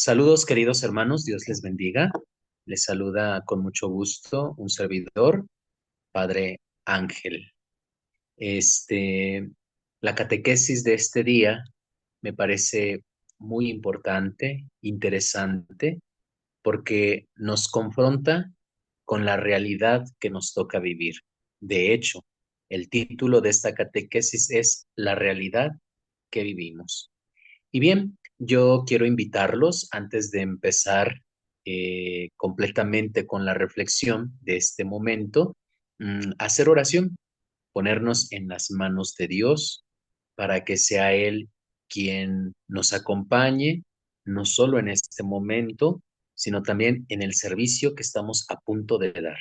Saludos, queridos hermanos, Dios les bendiga. Les saluda con mucho gusto un servidor, Padre Ángel. Este, la catequesis de este día me parece muy importante, interesante, porque nos confronta con la realidad que nos toca vivir. De hecho, el título de esta catequesis es La realidad que vivimos. Y bien, yo quiero invitarlos antes de empezar completamente con la reflexión de este momento, a hacer oración, ponernos en las manos de Dios para que sea Él quien nos acompañe, no solo en este momento, sino también en el servicio que estamos a punto de dar.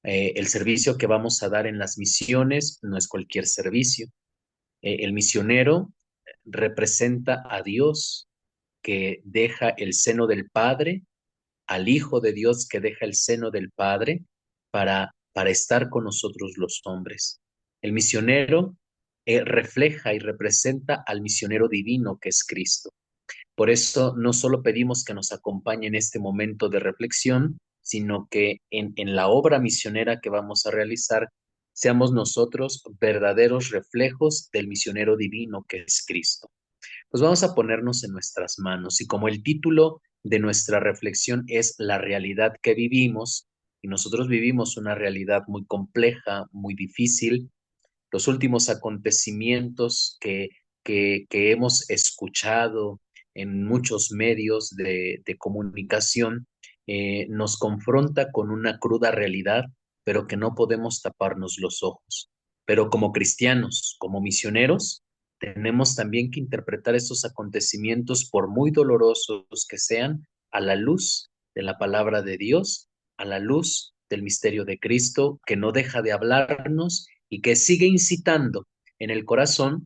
El servicio que vamos a dar en las misiones no es cualquier servicio. El misionero representa a Dios que deja el seno del Padre, al Hijo de Dios que deja el seno del Padre para estar con nosotros los hombres. El misionero refleja y representa al misionero divino que es Cristo. Por eso no solo pedimos que nos acompañe en este momento de reflexión, sino que en la obra misionera que vamos a realizar, seamos nosotros verdaderos reflejos del misionero divino que es Cristo. Pues vamos a ponernos en nuestras manos y como el título de nuestra reflexión es la realidad que vivimos, y nosotros vivimos una realidad muy compleja, muy difícil, los últimos acontecimientos que hemos escuchado en muchos medios de comunicación nos confronta con una cruda realidad, pero que no podemos taparnos los ojos. Pero como cristianos, como misioneros, tenemos también que interpretar esos acontecimientos, por muy dolorosos que sean, a la luz de la palabra de Dios, a la luz del misterio de Cristo, que no deja de hablarnos y que sigue incitando en el corazón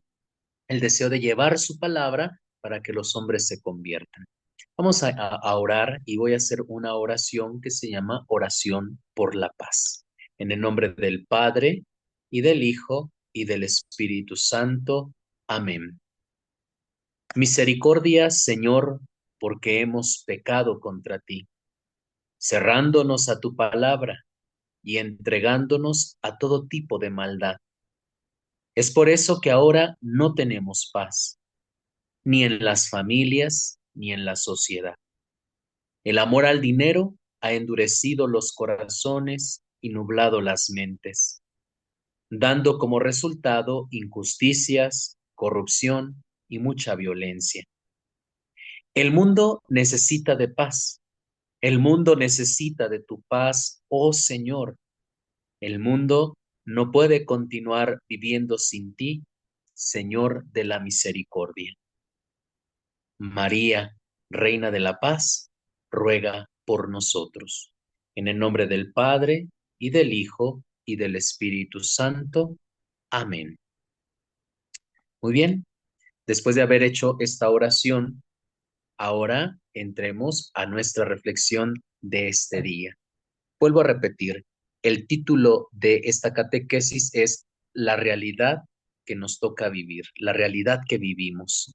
el deseo de llevar su palabra para que los hombres se conviertan. Vamos a orar y voy a hacer una oración que se llama oración por la paz. En el nombre del Padre y del Hijo y del Espíritu Santo. Amén. Misericordia, Señor, porque hemos pecado contra ti, cerrándonos a tu palabra y entregándonos a todo tipo de maldad. Es por eso que ahora no tenemos paz, ni en las familias, ni en la sociedad. El amor al dinero ha endurecido los corazones y nublado las mentes, dando como resultado injusticias, corrupción y mucha violencia. El mundo necesita de paz. El mundo necesita de tu paz, oh Señor. El mundo no puede continuar viviendo sin ti, Señor de la misericordia. María, Reina de la Paz, ruega por nosotros. En el nombre del Padre, y del Hijo, y del Espíritu Santo. Amén. Muy bien, después de haber hecho esta oración, ahora entremos a nuestra reflexión de este día. Vuelvo a repetir, el título de esta catequesis es La realidad que nos toca vivir, la realidad que vivimos.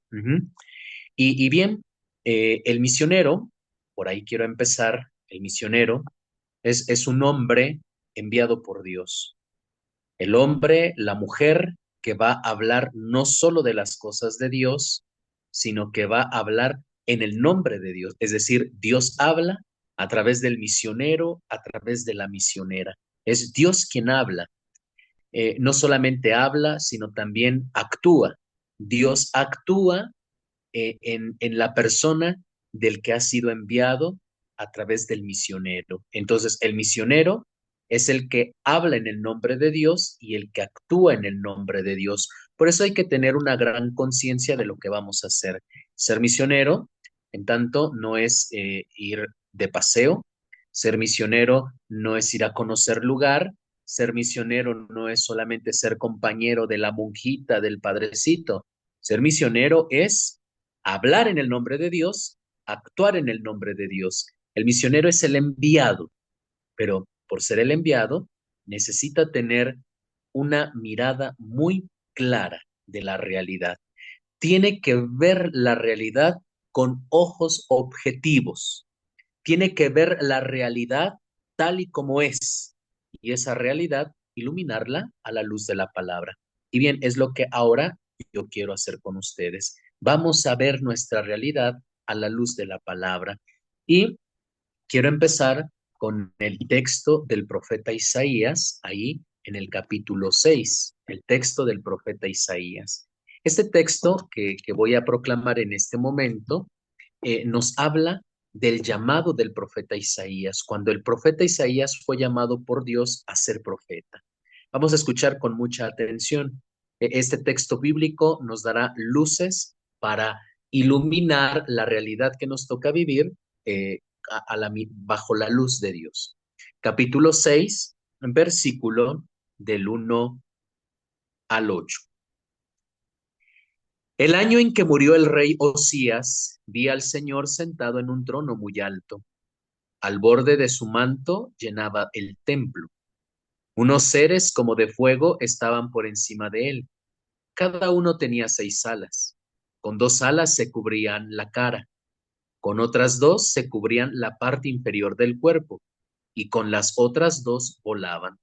Y bien, el misionero, por ahí quiero empezar, el misionero es un hombre enviado por Dios. El hombre, la mujer que va a hablar no solo de las cosas de Dios, sino que va a hablar en el nombre de Dios. Es decir, Dios habla a través del misionero, a través de la misionera. Es Dios quien habla. No solamente habla, sino también actúa. Dios actúa en la persona del que ha sido enviado a través del misionero. Entonces, el misionero es el que habla en el nombre de Dios y el que actúa en el nombre de Dios. Por eso hay que tener una gran conciencia de lo que vamos a hacer. Ser misionero, en tanto, no es ir de paseo. Ser misionero no es ir a conocer lugar. Ser misionero no es solamente ser compañero de la monjita, del padrecito. Ser misionero es hablar en el nombre de Dios, actuar en el nombre de Dios. El misionero es el enviado, pero por ser el enviado, necesita tener una mirada muy clara de la realidad. Tiene que ver la realidad con ojos objetivos. Tiene que ver la realidad tal y como es, y esa realidad iluminarla a la luz de la palabra. Y bien, es lo que ahora yo quiero hacer con ustedes. Vamos a ver nuestra realidad a la luz de la palabra. Y quiero empezar con el texto del profeta Isaías, ahí en el capítulo 6, el texto del profeta Isaías. Este texto que voy a proclamar en este momento nos habla del llamado del profeta Isaías, cuando el profeta Isaías fue llamado por Dios a ser profeta. Vamos a escuchar con mucha atención. Este texto bíblico nos dará luces para iluminar la realidad que nos toca vivir bajo la luz de Dios. Capítulo 6, versículo del 1 al 8. El año en que murió el rey Osías, vi al Señor sentado en un trono muy alto. Al borde de su manto llenaba el templo. Unos seres como de fuego estaban por encima de él. Cada uno tenía 6 alas. Con 2 alas se cubrían la cara, con otras 2 se cubrían la parte inferior del cuerpo, y con las otras 2 volaban.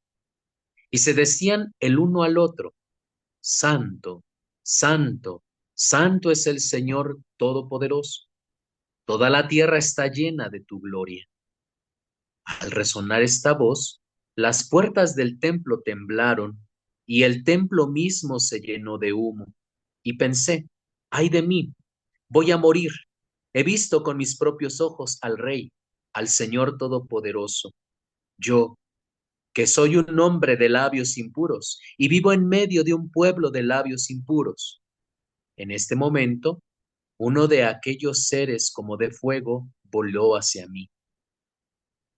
Y se decían el uno al otro: Santo, Santo, Santo es el Señor Todopoderoso. Toda la tierra está llena de tu gloria. Al resonar esta voz, las puertas del templo temblaron y el templo mismo se llenó de humo. Y pensé: ay de mí, voy a morir. He visto con mis propios ojos al Rey, al Señor Todopoderoso. Yo, que soy un hombre de labios impuros y vivo en medio de un pueblo de labios impuros. En este momento, uno de aquellos seres como de fuego voló hacia mí.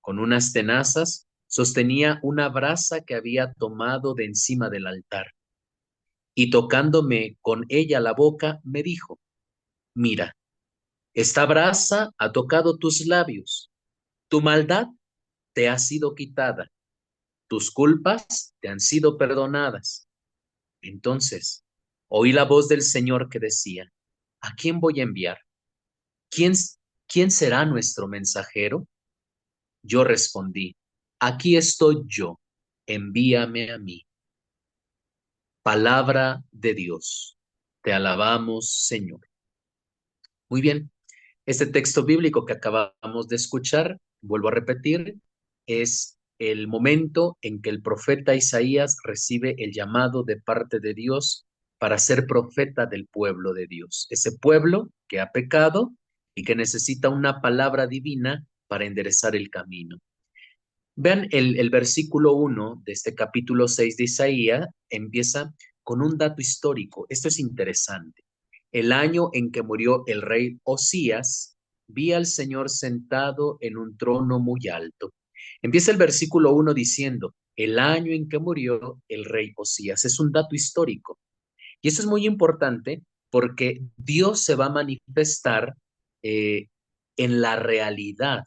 Con unas tenazas sostenía una brasa que había tomado de encima del altar, y tocándome con ella la boca, me dijo: mira, esta brasa ha tocado tus labios, tu maldad te ha sido quitada, tus culpas te han sido perdonadas. Entonces oí la voz del Señor que decía: ¿a quién voy a enviar? ¿Quién, quién será nuestro mensajero? Yo respondí: aquí estoy yo, envíame a mí. Palabra de Dios. Te alabamos, Señor. Muy bien, este texto bíblico que acabamos de escuchar, vuelvo a repetir, es el momento en que el profeta Isaías recibe el llamado de parte de Dios para ser profeta del pueblo de Dios. Ese pueblo que ha pecado y que necesita una palabra divina para enderezar el camino. Vean el versículo 1 de este capítulo 6 de Isaías, empieza con un dato histórico. Esto es interesante. El año en que murió el rey Osías, vi al Señor sentado en un trono muy alto. Empieza el versículo 1 diciendo: el año en que murió el rey Osías. Es un dato histórico. Y eso es muy importante porque Dios se va a manifestar eh, en la realidad.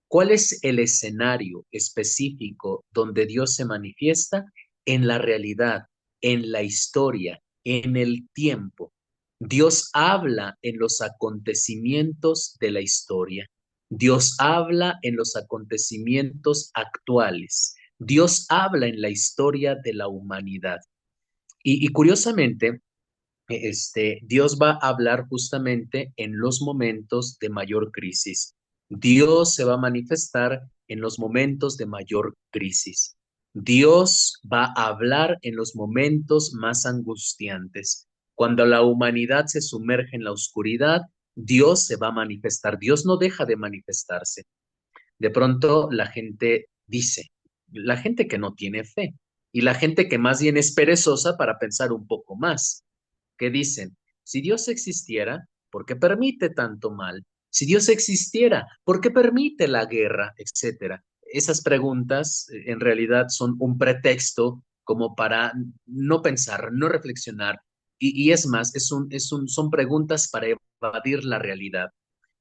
¿Cuál es el escenario específico donde Dios se manifiesta? En la realidad, en la historia, en el tiempo. Dios habla en los acontecimientos de la historia. Dios habla en los acontecimientos actuales. Dios habla en la historia de la humanidad. Y curiosamente, Dios va a hablar justamente en los momentos de mayor crisis. Dios se va a manifestar en los momentos de mayor crisis. Dios va a hablar en los momentos más angustiantes. Cuando la humanidad se sumerge en la oscuridad, Dios se va a manifestar. Dios no deja de manifestarse. De pronto la gente dice, la gente que no tiene fe y la gente que más bien es perezosa para pensar un poco más, que dicen: si Dios existiera, ¿por qué permite tanto mal? Si Dios existiera, ¿por qué permite la guerra, etcétera? Esas preguntas en realidad son un pretexto como para no pensar, no reflexionar, y es más, son preguntas para evadir la realidad.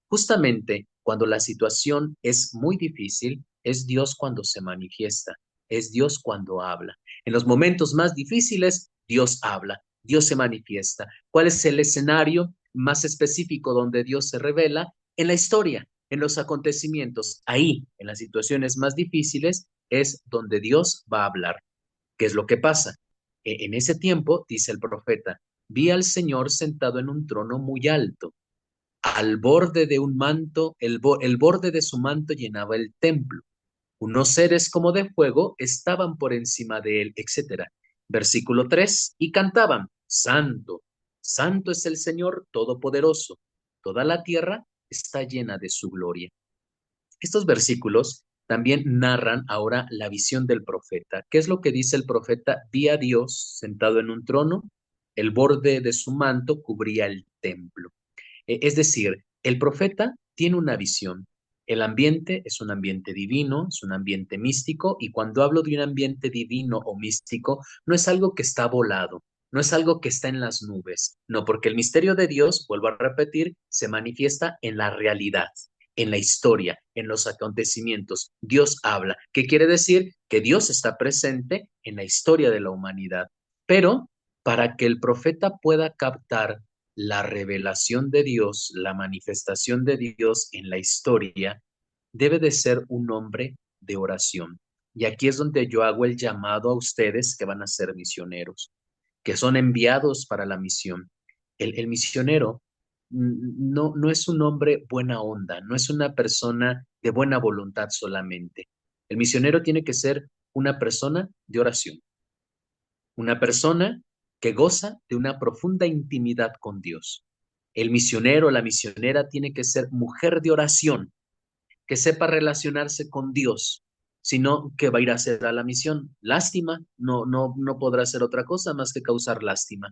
Justamente cuando la situación es muy difícil, es Dios cuando se manifiesta, es Dios cuando habla. En los momentos más difíciles, Dios habla, Dios se manifiesta. ¿Cuál es el escenario? más específico donde Dios se revela en la historia, en los acontecimientos. Ahí, en las situaciones más difíciles, es donde Dios va a hablar. ¿Qué es lo que pasa? En ese tiempo, dice el profeta, vi al Señor sentado en un trono muy alto. Al borde de un manto, el borde de su manto llenaba el templo. Unos seres como de fuego estaban por encima de él, etcétera. Versículo 3, y cantaban, Santo, Santo es el Señor Todopoderoso, toda la tierra está llena de su gloria. Estos versículos también narran ahora la visión del profeta. ¿Qué es lo que dice el profeta? Vi a Dios sentado en un trono, el borde de su manto cubría el templo. Es decir, el profeta tiene una visión. El ambiente es un ambiente divino, es un ambiente místico, y cuando hablo de un ambiente divino o místico, no es algo que está volado, no es algo que está en las nubes, no, porque el misterio de Dios, vuelvo a repetir, se manifiesta en la realidad, en la historia, en los acontecimientos. Dios habla. ¿Qué quiere decir? Que Dios está presente en la historia de la humanidad. Pero para que el profeta pueda captar la revelación de Dios, la manifestación de Dios en la historia, debe de ser un hombre de oración. Y aquí es donde yo hago el llamado a ustedes que van a ser misioneros, que son enviados para la misión. El misionero no es un hombre buena onda, no es una persona de buena voluntad solamente. El misionero tiene que ser una persona de oración, una persona que goza de una profunda intimidad con Dios. El misionero, la misionera tiene que ser mujer de oración, que sepa relacionarse con Dios, sino que va a ir a hacer a la misión. Lástima, no podrá hacer otra cosa más que causar lástima.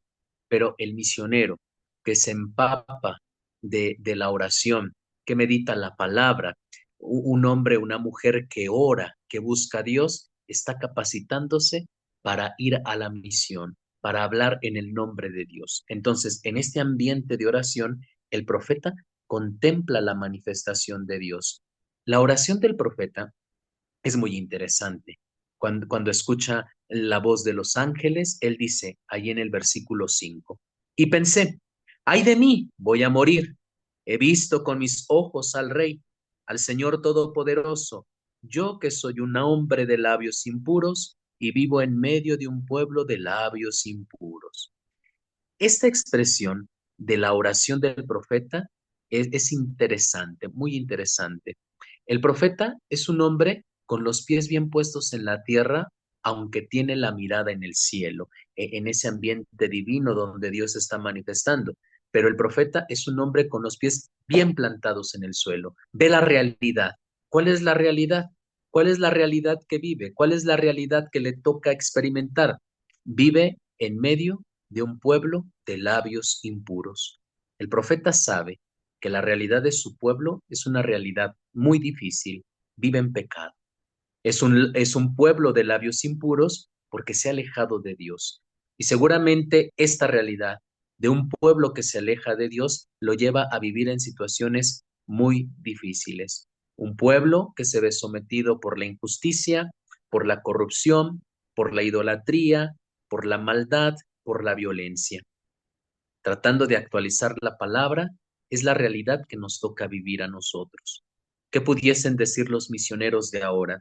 Pero el misionero que se empapa de la oración, que medita la palabra, un hombre, una mujer que ora, que busca a Dios, está capacitándose para ir a la misión, para hablar en el nombre de Dios. Entonces, en este ambiente de oración, el profeta contempla la manifestación de Dios. La oración del profeta es muy interesante. Cuando escucha la voz de los ángeles, él dice ahí en el versículo 5, y pensé, ay de mí, voy a morir. He visto con mis ojos al Rey, al Señor Todopoderoso, yo que soy un hombre de labios impuros y vivo en medio de un pueblo de labios impuros. Esta expresión de la oración del profeta es interesante, muy interesante. El profeta es un hombre con los pies bien puestos en la tierra, aunque tiene la mirada en el cielo, en ese ambiente divino donde Dios está manifestando. Pero el profeta es un hombre con los pies bien plantados en el suelo. Ve la realidad. ¿Cuál es la realidad? ¿Cuál es la realidad que vive? ¿Cuál es la realidad que le toca experimentar? Vive en medio de un pueblo de labios impuros. El profeta sabe que la realidad de su pueblo es una realidad muy difícil, vive en pecado. Es un pueblo de labios impuros porque se ha alejado de Dios. Y seguramente esta realidad de un pueblo que se aleja de Dios lo lleva a vivir en situaciones muy difíciles. Un pueblo que se ve sometido por la injusticia, por la corrupción, por la idolatría, por la maldad, por la violencia. Tratando de actualizar la palabra, es la realidad que nos toca vivir a nosotros. ¿Qué pudiesen decir los misioneros de ahora?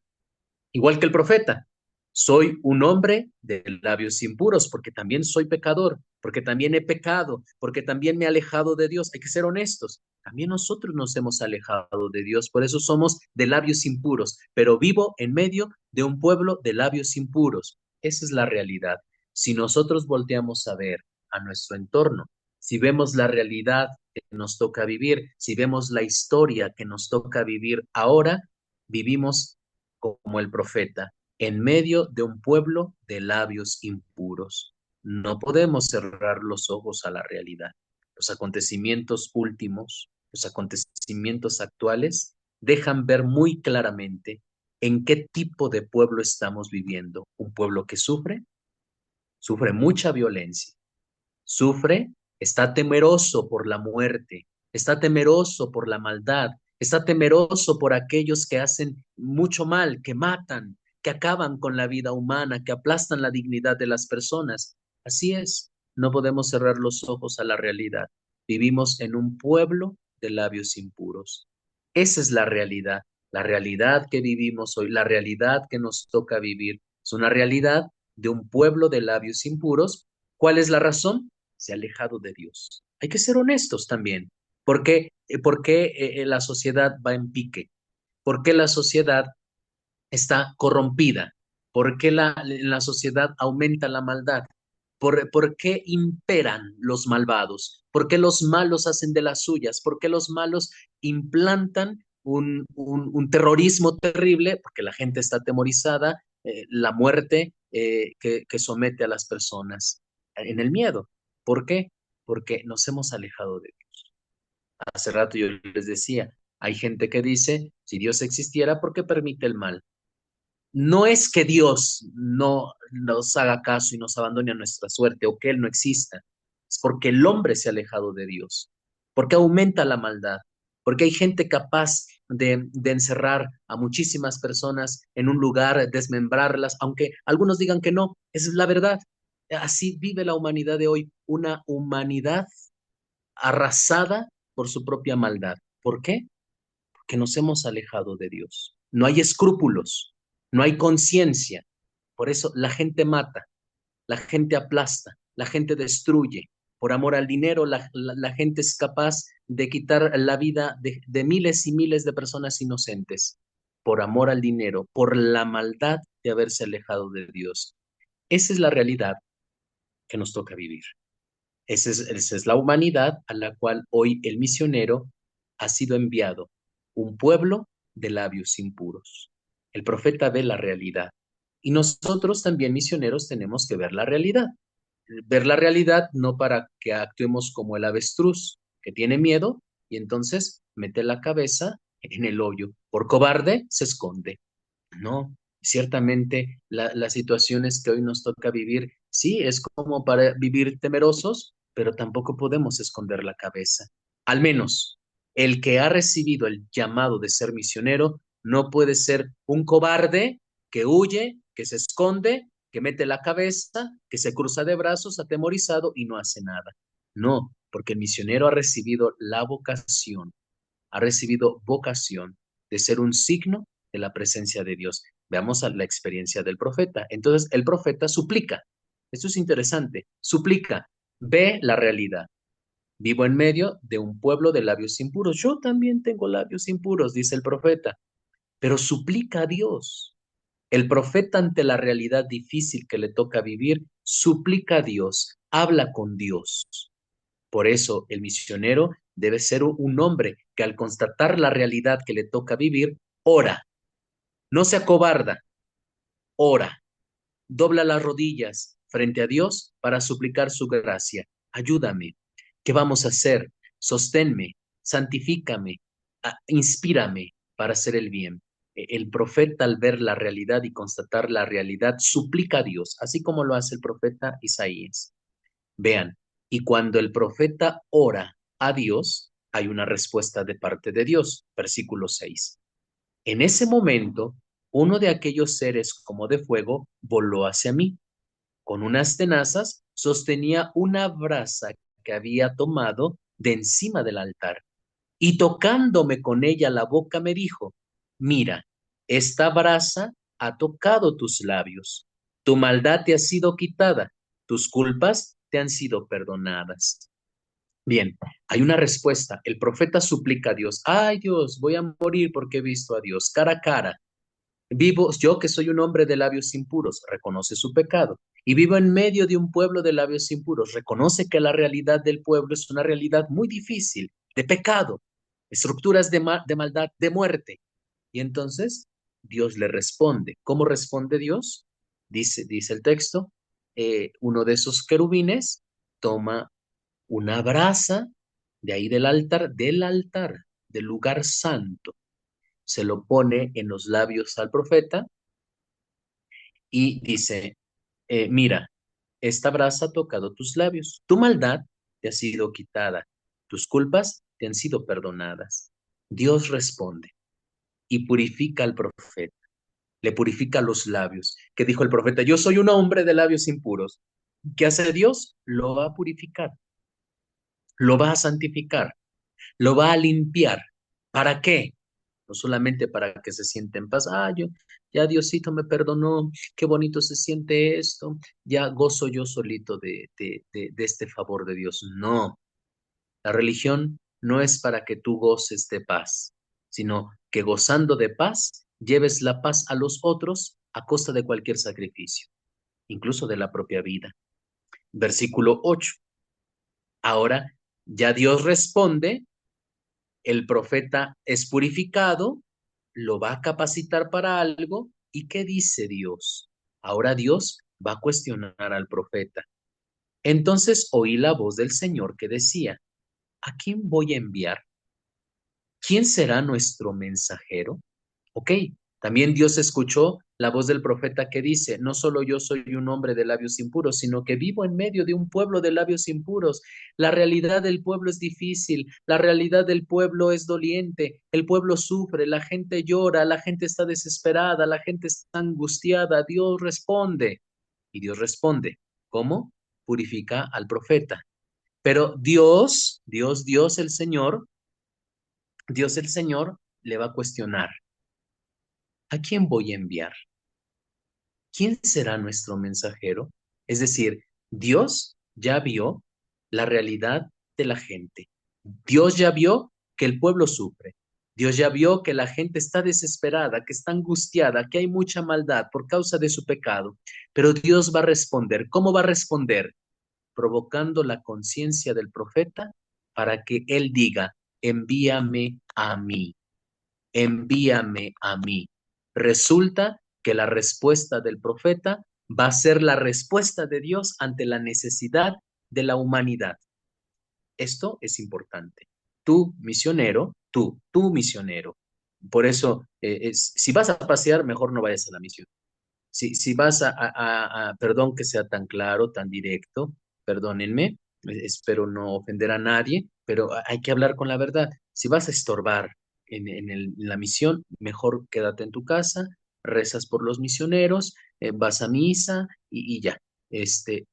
Igual que el profeta, soy un hombre de labios impuros porque también soy pecador, porque también he pecado, porque también me he alejado de Dios. Hay que ser honestos. También nosotros nos hemos alejado de Dios, por eso somos de labios impuros, pero vivo en medio de un pueblo de labios impuros. Esa es la realidad. Si nosotros volteamos a ver a nuestro entorno, si vemos la realidad que nos toca vivir, si vemos la historia que nos toca vivir ahora, vivimos como el profeta, en medio de un pueblo de labios impuros. No podemos cerrar los ojos a la realidad. Los acontecimientos últimos, los acontecimientos actuales, dejan ver muy claramente en qué tipo de pueblo estamos viviendo. Un pueblo que sufre mucha violencia, sufre, está temeroso por la muerte, está temeroso por la maldad, está temeroso por aquellos que hacen mucho mal, que matan, que acaban con la vida humana, que aplastan la dignidad de las personas. Así es, no podemos cerrar los ojos a la realidad. vivimos en un pueblo de labios impuros. Esa es la realidad que vivimos hoy, la realidad que nos toca vivir. Es una realidad de un pueblo de labios impuros. ¿Cuál es la razón? Se ha alejado de Dios. Hay que ser honestos también. ¿Por qué la sociedad va en pique? ¿Por qué la sociedad está corrompida? ¿Por qué en la sociedad aumenta la maldad? ¿Por qué imperan los malvados? ¿Por qué los malos hacen de las suyas? ¿Por qué los malos implantan un terrorismo terrible? Porque la gente está atemorizada, la muerte que somete a las personas en el miedo. ¿Por qué? Porque nos hemos alejado de Dios. Hace rato yo les decía, hay gente que dice, si Dios existiera, ¿por qué permite el mal? No es que Dios no nos haga caso y nos abandone a nuestra suerte o que Él no exista, es porque el hombre se ha alejado de Dios, porque aumenta la maldad, porque hay gente capaz de encerrar a muchísimas personas en un lugar, desmembrarlas, aunque algunos digan que no, esa es la verdad. Así vive la humanidad de hoy, una humanidad arrasada por su propia maldad. ¿Por qué? Que nos hemos alejado de Dios. No hay escrúpulos, no hay conciencia. Por eso la gente mata, la gente aplasta, la gente destruye. Por amor al dinero, la gente es capaz de quitar la vida de miles y miles de personas inocentes. Por amor al dinero, por la maldad de haberse alejado de Dios. Esa es la realidad que nos toca vivir. Esa es la humanidad a la cual hoy el misionero ha sido enviado, un pueblo de labios impuros. El profeta ve la realidad y nosotros también misioneros tenemos que ver la realidad no para que actuemos como el avestruz que tiene miedo y entonces mete la cabeza en el hoyo. Por cobarde se esconde. No, ciertamente las situaciones que hoy nos toca vivir, sí, es como para vivir temerosos, pero tampoco podemos esconder la cabeza. Al menos el que ha recibido el llamado de ser misionero no puede ser un cobarde que huye, que se esconde, que mete la cabeza, que se cruza de brazos atemorizado y no hace nada. No, porque el misionero ha recibido vocación de ser un signo de la presencia de Dios. Veamos a la experiencia del profeta. Entonces, el profeta suplica. Esto es interesante. Suplica, ve la realidad. Vivo en medio de un pueblo de labios impuros. Yo también tengo labios impuros, dice el profeta, pero suplica a Dios. El profeta ante la realidad difícil que le toca vivir, suplica a Dios, habla con Dios. Por eso el misionero debe ser un hombre que al constatar la realidad que le toca vivir, ora, no se acobarda, ora, dobla las rodillas frente a Dios para suplicar su gracia. Ayúdame. ¿Qué vamos a hacer? Sosténme, santifícame, inspírame para hacer el bien. El profeta al ver la realidad y constatar la realidad suplica a Dios, así como lo hace el profeta Isaías. Vean, y cuando el profeta ora a Dios, hay una respuesta de parte de Dios. Versículo 6. En ese momento, uno de aquellos seres como de fuego voló hacia mí. Con unas tenazas sostenía una brasa que había tomado de encima del altar. Y tocándome con ella la boca me dijo, mira, esta brasa ha tocado tus labios, tu maldad te ha sido quitada, tus culpas te han sido perdonadas. Bien, hay una respuesta. El profeta suplica a Dios, ay Dios, voy a morir porque he visto a Dios cara a cara. Vivo, yo que soy un hombre de labios impuros, reconoce su pecado. Y vivo en medio de un pueblo de labios impuros, reconoce que la realidad del pueblo es una realidad muy difícil, de pecado, estructuras de maldad, de muerte. Y entonces Dios le responde. ¿Cómo responde Dios? Dice el texto, uno de esos querubines toma una brasa de ahí del altar, del lugar santo, se lo pone en los labios al profeta y dice, mira, esta brasa ha tocado tus labios, tu maldad te ha sido quitada, tus culpas te han sido perdonadas. Dios responde y purifica al profeta, le purifica los labios. Que dijo el profeta, yo soy un hombre de labios impuros. ¿Qué hace Dios? Lo va a purificar. lo va a santificar, lo va a limpiar. ¿Para qué? No solamente para que se sienta en paz. Ya Diosito me perdonó, qué bonito se siente esto, ya gozo yo solito de este favor de Dios. No, la religión no es para que tú goces de paz, sino que gozando de paz, lleves la paz a los otros a costa de cualquier sacrificio, incluso de la propia vida. Versículo 8. Ahora ya Dios responde, el profeta es purificado, lo va a capacitar para algo. ¿Y qué dice Dios? Ahora Dios va a cuestionar al profeta. Entonces oí la voz del Señor que decía, ¿a quién voy a enviar? ¿Quién será nuestro mensajero? Ok, también Dios escuchó la voz del profeta que dice, no solo yo soy un hombre de labios impuros, sino que vivo en medio de un pueblo de labios impuros. La realidad del pueblo es difícil, la realidad del pueblo es doliente, el pueblo sufre, la gente llora, la gente está desesperada, la gente está angustiada. Dios responde y Dios responde. ¿Cómo? Purifica al profeta. Pero Dios el Señor le va a cuestionar. ¿A quién voy a enviar? ¿Quién será nuestro mensajero? Es decir, Dios ya vio la realidad de la gente. Dios ya vio que el pueblo sufre. Dios ya vio que la gente está desesperada, que está angustiada, que hay mucha maldad por causa de su pecado. Pero Dios va a responder. ¿Cómo va a responder? Provocando la conciencia del profeta para que él diga, envíame a mí, envíame a mí. Resulta que la respuesta del profeta va a ser la respuesta de Dios ante la necesidad de la humanidad. Esto es importante. Tú misionero. Por eso, si vas a pasear, mejor no vayas a la misión. Si vas perdón que sea tan claro, tan directo, perdónenme, espero no ofender a nadie, pero hay que hablar con la verdad. Si vas a estorbar en la misión, mejor quédate en tu casa, rezas por los misioneros, vas a misa y ya.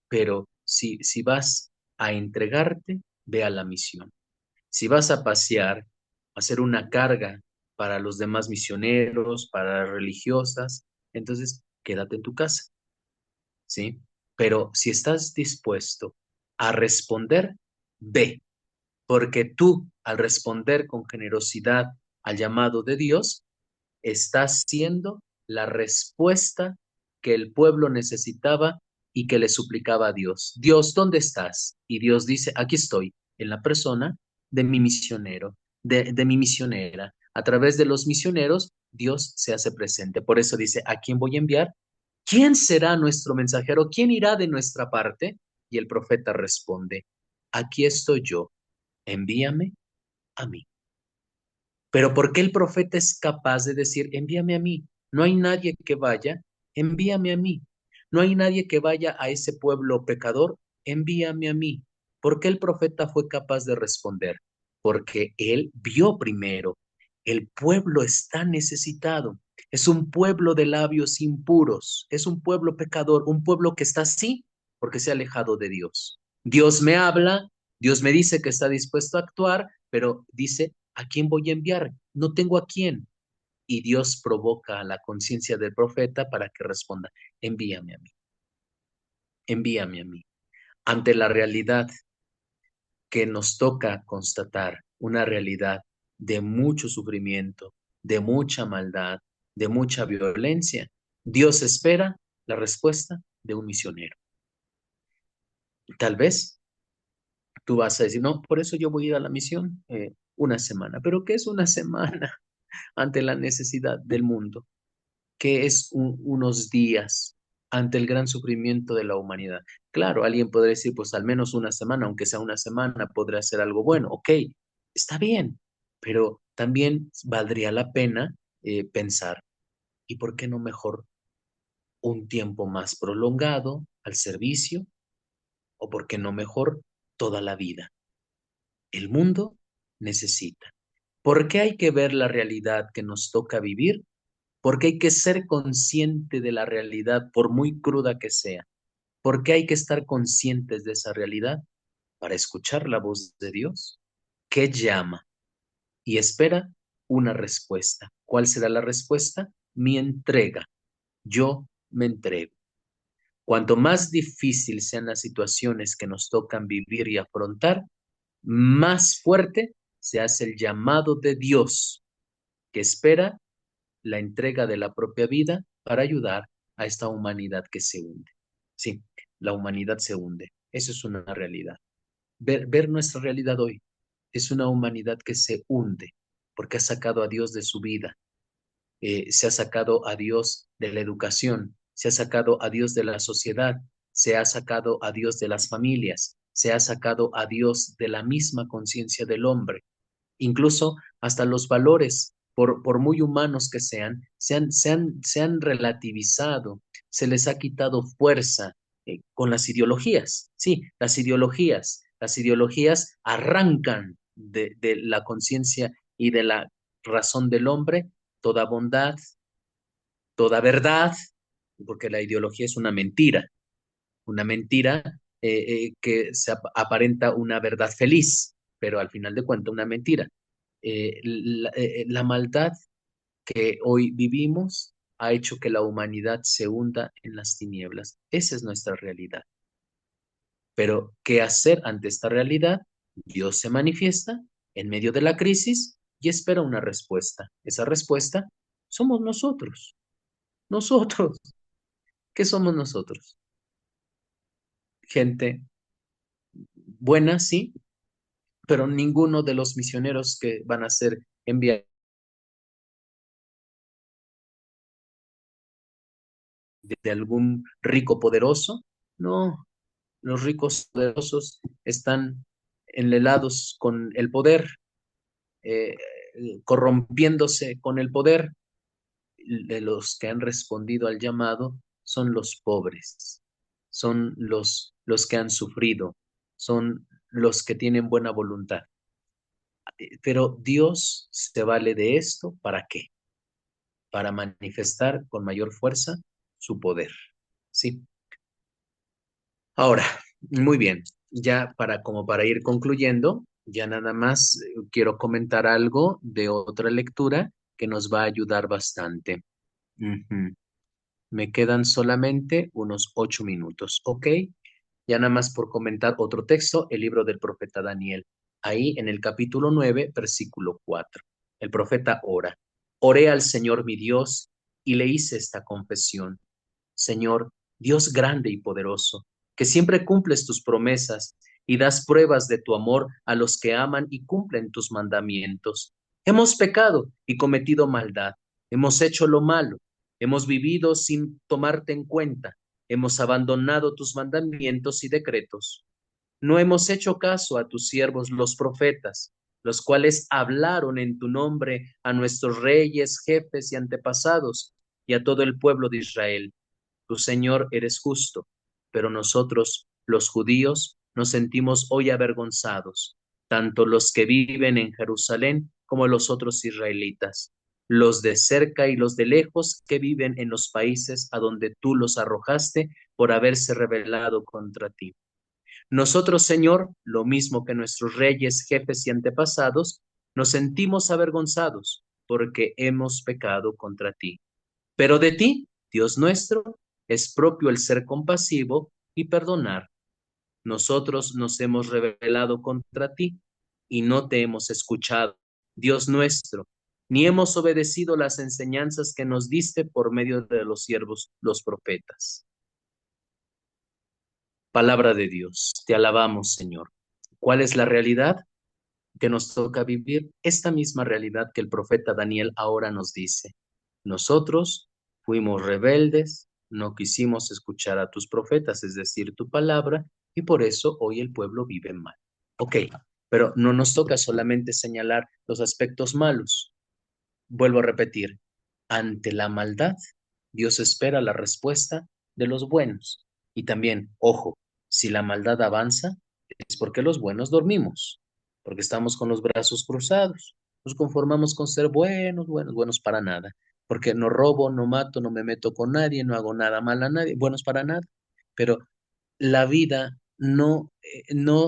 Pero si vas a entregarte, ve a la misión. Si vas a pasear, a hacer una carga para los demás misioneros, para las religiosas, entonces quédate en tu casa, ¿sí? Pero si estás dispuesto a responder, ve, porque tú, al responder con generosidad al llamado de Dios, estás siendo la respuesta que el pueblo necesitaba y que le suplicaba a Dios. Dios, ¿dónde estás? Y Dios dice, aquí estoy, en la persona de mi misionero, de mi misionera. A través de los misioneros, Dios se hace presente. Por eso dice, ¿a quién voy a enviar? ¿Quién será nuestro mensajero? ¿Quién irá de nuestra parte? Y el profeta responde, aquí estoy yo, envíame a mí. Pero ¿por qué el profeta es capaz de decir, envíame a mí? No hay nadie que vaya, envíame a mí. No hay nadie que vaya a ese pueblo pecador, envíame a mí. ¿Por qué el profeta fue capaz de responder? Porque él vio primero, el pueblo está necesitado. Es un pueblo de labios impuros, es un pueblo pecador, un pueblo que está así porque se ha alejado de Dios. Dios me habla, Dios me dice que está dispuesto a actuar, pero dice, ¿a quién voy a enviar? No tengo a quién. Y Dios provoca la conciencia del profeta para que responda, envíame a mí, envíame a mí. Ante la realidad que nos toca constatar, una realidad de mucho sufrimiento, de mucha maldad, de mucha violencia, Dios espera la respuesta de un misionero. Tal vez tú vas a decir, no, por eso yo voy a ir a la misión una semana. ¿Pero qué es una semana ante la necesidad del mundo? ¿Qué es unos días ante el gran sufrimiento de la humanidad? Claro, alguien podría decir, pues al menos una semana, aunque sea una semana, podría ser algo bueno. Ok, está bien, pero también valdría la pena pensar, ¿y por qué no mejor un tiempo más prolongado al servicio? ¿O por qué no mejor toda la vida? El mundo necesita. ¿Por qué hay que ver la realidad que nos toca vivir? Porque hay que ser consciente de la realidad, por muy cruda que sea. ¿Por qué hay que estar conscientes de esa realidad? para escuchar la voz de Dios, que llama y espera una respuesta. ¿Cuál será la respuesta? Mi entrega. Yo me entrego. Cuanto más difícil sean las situaciones que nos tocan vivir y afrontar, más fuerte se hace el llamado de Dios, que espera la entrega de la propia vida para ayudar a esta humanidad que se hunde. Sí, la humanidad se hunde. Eso es una realidad. Ver nuestra realidad hoy es una humanidad que se hunde porque ha sacado a Dios de su vida, se ha sacado a Dios de la educación, se ha sacado a Dios de la sociedad, se ha sacado a Dios de las familias, se ha sacado a Dios de la misma conciencia del hombre. Incluso hasta los valores, por muy humanos que sean, se han relativizado, se les ha quitado fuerza con las ideologías. Sí, las ideologías arrancan de la conciencia y de la razón del hombre toda bondad, toda verdad, porque la ideología es una mentira que aparenta una verdad feliz, pero al final de cuentas una mentira. La maldad que hoy vivimos ha hecho que la humanidad se hunda en las tinieblas. Esa es nuestra realidad. Pero, ¿qué hacer ante esta realidad? Dios se manifiesta en medio de la crisis y espera una respuesta. Esa respuesta somos nosotros. Nosotros. ¿Qué somos nosotros? Gente buena, sí, pero ninguno de los misioneros que van a ser enviados de algún rico poderoso. No, los ricos poderosos están enlelados con el poder, eh, corrompiéndose con el poder. De los que han respondido al llamado son los pobres, son los que han sufrido, son los que tienen buena voluntad. Pero Dios se vale de esto, ¿para qué? Para manifestar con mayor fuerza su poder. Sí. Ahora, muy bien, ya como para ir concluyendo, ya nada más quiero comentar algo de otra lectura que nos va a ayudar bastante. Ujú. Me quedan solamente unos 8 minutos, ¿ok? Ya nada más por comentar otro texto, el libro del profeta Daniel. Ahí en el capítulo 9, versículo 4. El profeta ora. Oré al Señor mi Dios y le hice esta confesión. Señor, Dios grande y poderoso, que siempre cumples tus promesas y das pruebas de tu amor a los que aman y cumplen tus mandamientos. Hemos pecado y cometido maldad, hemos hecho lo malo, hemos vivido sin tomarte en cuenta, hemos abandonado tus mandamientos y decretos. No hemos hecho caso a tus siervos los profetas, los cuales hablaron en tu nombre a nuestros reyes, jefes y antepasados y a todo el pueblo de Israel. Tu Señor eres justo, pero nosotros, los judíos, nos sentimos hoy avergonzados, tanto los que viven en Jerusalén como los otros israelitas, los de cerca y los de lejos que viven en los países a donde tú los arrojaste por haberse rebelado contra ti. Nosotros, Señor, lo mismo que nuestros reyes, jefes y antepasados, nos sentimos avergonzados porque hemos pecado contra ti. Pero de ti, Dios nuestro, es propio el ser compasivo y perdonar. Nosotros nos hemos rebelado contra ti y no te hemos escuchado, Dios nuestro, ni hemos obedecido las enseñanzas que nos diste por medio de los siervos, los profetas. Palabra de Dios, te alabamos, Señor. ¿Cuál es la realidad que nos toca vivir? Esta misma realidad que el profeta Daniel ahora nos dice. Nosotros fuimos rebeldes, no quisimos escuchar a tus profetas, es decir, tu palabra, y por eso hoy el pueblo vive mal. Ok, pero no nos toca solamente señalar los aspectos malos. Vuelvo a repetir, ante la maldad, Dios espera la respuesta de los buenos. Y también, ojo, si la maldad avanza, es porque los buenos dormimos, porque estamos con los brazos cruzados. Nos conformamos con ser buenos, buenos, buenos para nada, porque no robo, no mato, no me meto con nadie, no hago nada mal a nadie, buenos para nada. Pero la vida no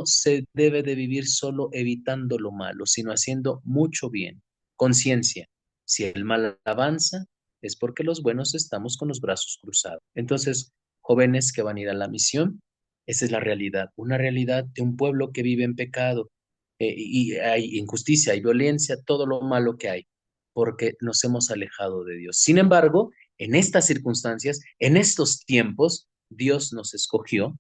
se debe de vivir solo evitando lo malo, sino haciendo mucho bien. Conciencia. Si el mal avanza, es porque los buenos estamos con los brazos cruzados. Entonces, jóvenes que van a ir a la misión, esa es la realidad, una realidad de un pueblo que vive en pecado, y hay injusticia, hay violencia, todo lo malo que hay, porque nos hemos alejado de Dios. Sin embargo, en estas circunstancias, en estos tiempos, Dios nos escogió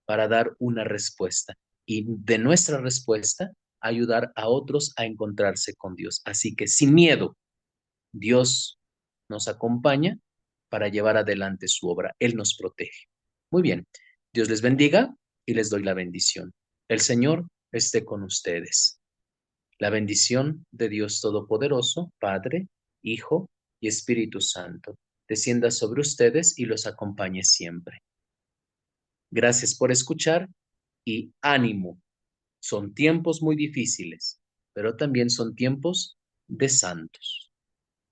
para dar una respuesta y de nuestra respuesta ayudar a otros a encontrarse con Dios. Así que sin miedo, Dios nos acompaña para llevar adelante su obra. Él nos protege. Muy bien, Dios les bendiga y les doy la bendición. El Señor esté con ustedes. La bendición de Dios Todopoderoso, Padre, Hijo y Espíritu Santo, descienda sobre ustedes y los acompañe siempre. Gracias por escuchar y ánimo. Son tiempos muy difíciles, pero también son tiempos de santos,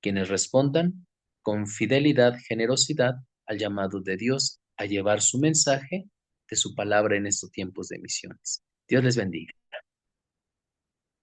quienes respondan con fidelidad, generosidad al llamado de Dios a llevar su mensaje de su palabra en estos tiempos de misiones. Dios les bendiga.